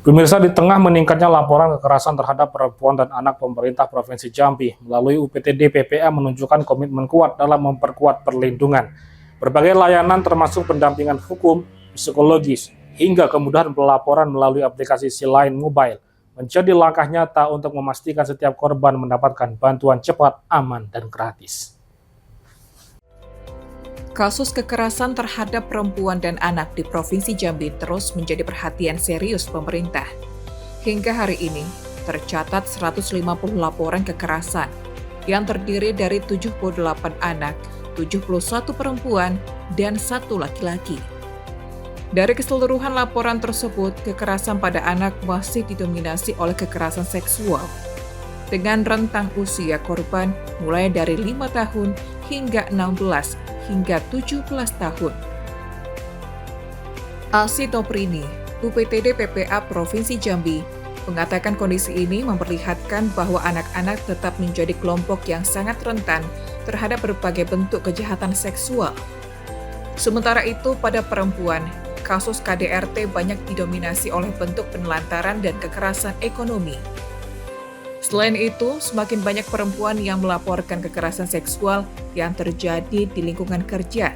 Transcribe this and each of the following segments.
Pemirsa, di tengah meningkatnya laporan kekerasan terhadap perempuan dan anak, pemerintah Provinsi Jambi melalui UPTD PPA menunjukkan komitmen kuat dalam memperkuat perlindungan. Berbagai layanan termasuk pendampingan hukum, psikologis, hingga kemudahan pelaporan melalui aplikasi Line Mobile menjadi langkah nyata untuk memastikan setiap korban mendapatkan bantuan cepat, aman, dan gratis. Kasus kekerasan terhadap perempuan dan anak di Provinsi Jambi terus menjadi perhatian serius pemerintah. Hingga hari ini, tercatat 150 laporan kekerasan yang terdiri dari 78 anak, 71 perempuan, dan 1 laki-laki. Dari keseluruhan laporan tersebut, kekerasan pada anak masih didominasi oleh kekerasan seksual dengan rentang usia korban mulai dari 5 tahun hingga 16 hingga 17 tahun. Alsi Toprini, UPTD PPA Provinsi Jambi, mengatakan kondisi ini memperlihatkan bahwa anak-anak tetap menjadi kelompok yang sangat rentan terhadap berbagai bentuk kejahatan seksual. Sementara itu, pada perempuan, kasus KDRT banyak didominasi oleh bentuk penelantaran dan kekerasan ekonomi. Selain itu, semakin banyak perempuan yang melaporkan kekerasan seksual yang terjadi di lingkungan kerja,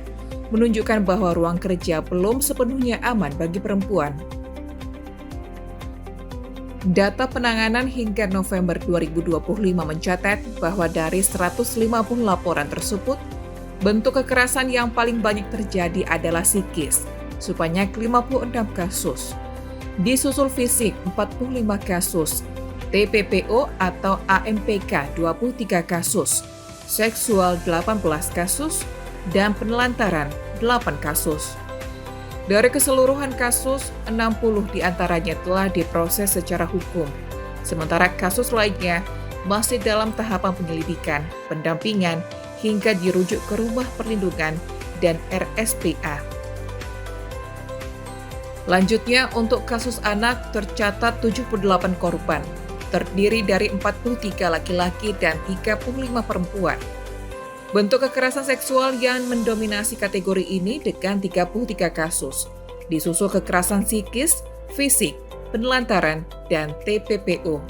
menunjukkan bahwa ruang kerja belum sepenuhnya aman bagi perempuan. Data penanganan hingga November 2025 mencatat bahwa dari 150 laporan tersebut, bentuk kekerasan yang paling banyak terjadi adalah psikis, sebanyak 56 kasus. Disusul fisik 45 kasus, TPPO atau AMPK 23 kasus, seksual 18 kasus, dan penelantaran 8 kasus. Dari keseluruhan kasus, 60 diantaranya telah diproses secara hukum, sementara kasus lainnya masih dalam tahapan penyelidikan, pendampingan, hingga dirujuk ke rumah perlindungan dan RSPA. Lanjutnya, untuk kasus anak tercatat 78 korban, terdiri dari 43 laki-laki dan 35 perempuan. Bentuk kekerasan seksual yang mendominasi kategori ini dengan 33 kasus, disusul kekerasan psikis, fisik, penelantaran, dan TPPO.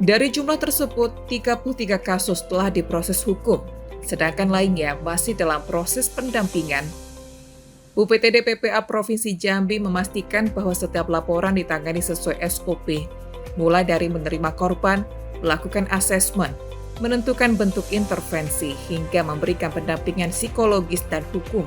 Dari jumlah tersebut, 33 kasus telah diproses hukum, sedangkan lainnya masih dalam proses pendampingan. UPTD PPA Provinsi Jambi memastikan bahwa setiap laporan ditangani sesuai SOP, mulai dari menerima korban, melakukan asesmen, menentukan bentuk intervensi, hingga memberikan pendampingan psikologis dan hukum.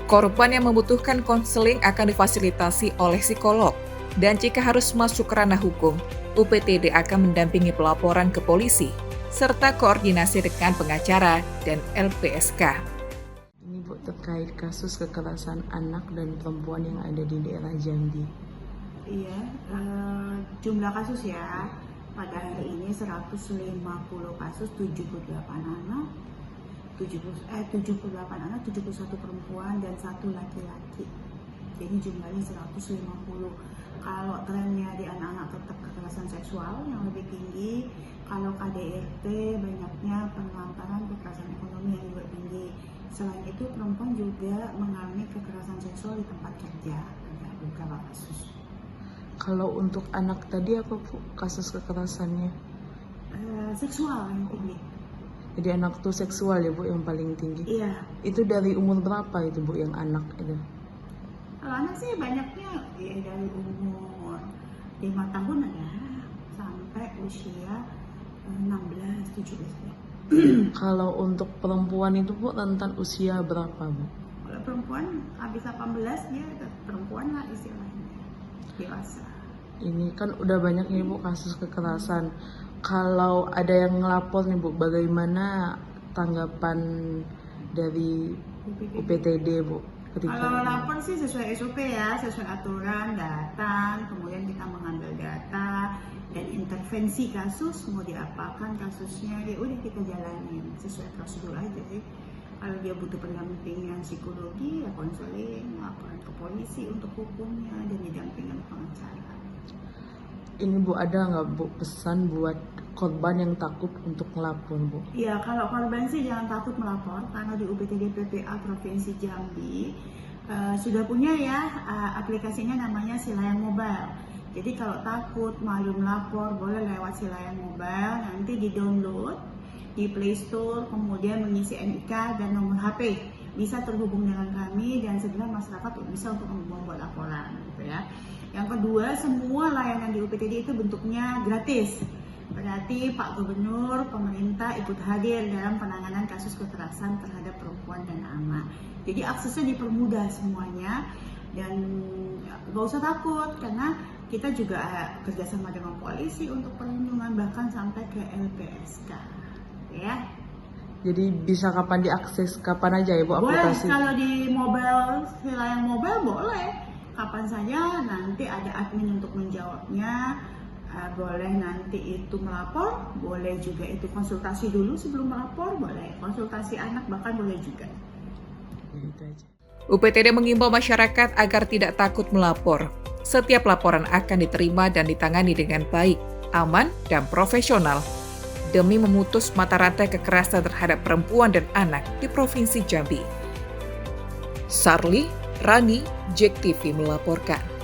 Korban yang membutuhkan konseling akan difasilitasi oleh psikolog, dan jika harus masuk ke ranah hukum, UPTD akan mendampingi pelaporan ke polisi, serta koordinasi dengan pengacara dan LPSK. Ini Bu, terkait kasus kekerasan anak dan perempuan yang ada di daerah Jambi. Iya, jumlah kasus ya, pada hari ini 150 kasus, 78 anak, 71 perempuan dan 1 laki-laki. Jadi jumlahnya 150. Kalau trennya di anak-anak tetap kekerasan seksual yang lebih tinggi, kalau KDRT banyaknya penelantaran, kekerasan ekonomi yang juga tinggi. Selain itu, perempuan juga mengalami kekerasan seksual di tempat kerja, ada beberapa kasus. Kalau untuk anak tadi apa Bu kasus kekerasannya? Seksual yang tinggi. Jadi anak tuh seksual ya Bu yang paling tinggi? Iya. Itu dari umur berapa itu Bu yang anak itu? Kalau anak sih banyaknya ya, dari umur 5 tahun ada sampai usia 16-17. Kalau untuk perempuan itu Bu rentan usia berapa Bu? Kalau perempuan habis 18 dia perempuan lah istilahnya, dewasa. Ini kan udah banyak nih Bu kasus kekerasan. Kalau ada yang ngelapor nih Bu, bagaimana tanggapan dari UPTD Bu? Kalau lapor sih sesuai SOP ya, sesuai aturan, datang, kemudian kita mengambil data dan intervensi kasus, mau diapakan kasusnya, ya udah kita jalanin sesuai prosedur aja sih. Kalau dia butuh pendampingan psikologi, ya konseling, laporan ke polisi untuk hukumnya dan didampingi pengacara. Ini Bu, ada nggak Bu pesan buat korban yang takut untuk melapor Bu? Ya, kalau korban sih jangan takut melapor, karena di UPTD PPA Provinsi Jambi sudah punya ya aplikasinya, namanya Silayang Mobile. Jadi kalau takut malu melapor, boleh lewat Silayang Mobile, nanti di-download di Play Store, kemudian mengisi NIK dan nomor HP. Bisa terhubung dengan kami dan segera masyarakat bisa untuk membuat laporan gitu ya. Yang kedua, semua layanan di UPTD itu bentuknya gratis. Berarti Pak Gubernur, pemerintah ikut hadir dalam penanganan kasus kekerasan terhadap perempuan dan anak. Jadi aksesnya dipermudah semuanya dan gak usah takut karena kita juga kerjasama dengan polisi untuk perlindungan bahkan sampai ke LPSK, ya. Jadi bisa kapan diakses, kapan aja ya Bu Boleh, aplikasi? kalau di mobile, Silayang Mobile boleh. Kapan saja, nanti ada admin untuk menjawabnya. Boleh nanti itu melapor, boleh juga itu konsultasi dulu sebelum melapor, boleh konsultasi anak bahkan boleh juga. Gitu aja. UPTD mengimbau masyarakat agar tidak takut melapor. Setiap laporan akan diterima dan ditangani dengan baik, aman, dan profesional demi memutus mata rantai kekerasan terhadap perempuan dan anak di Provinsi Jambi. Sarli, Rani, JEK TV melaporkan.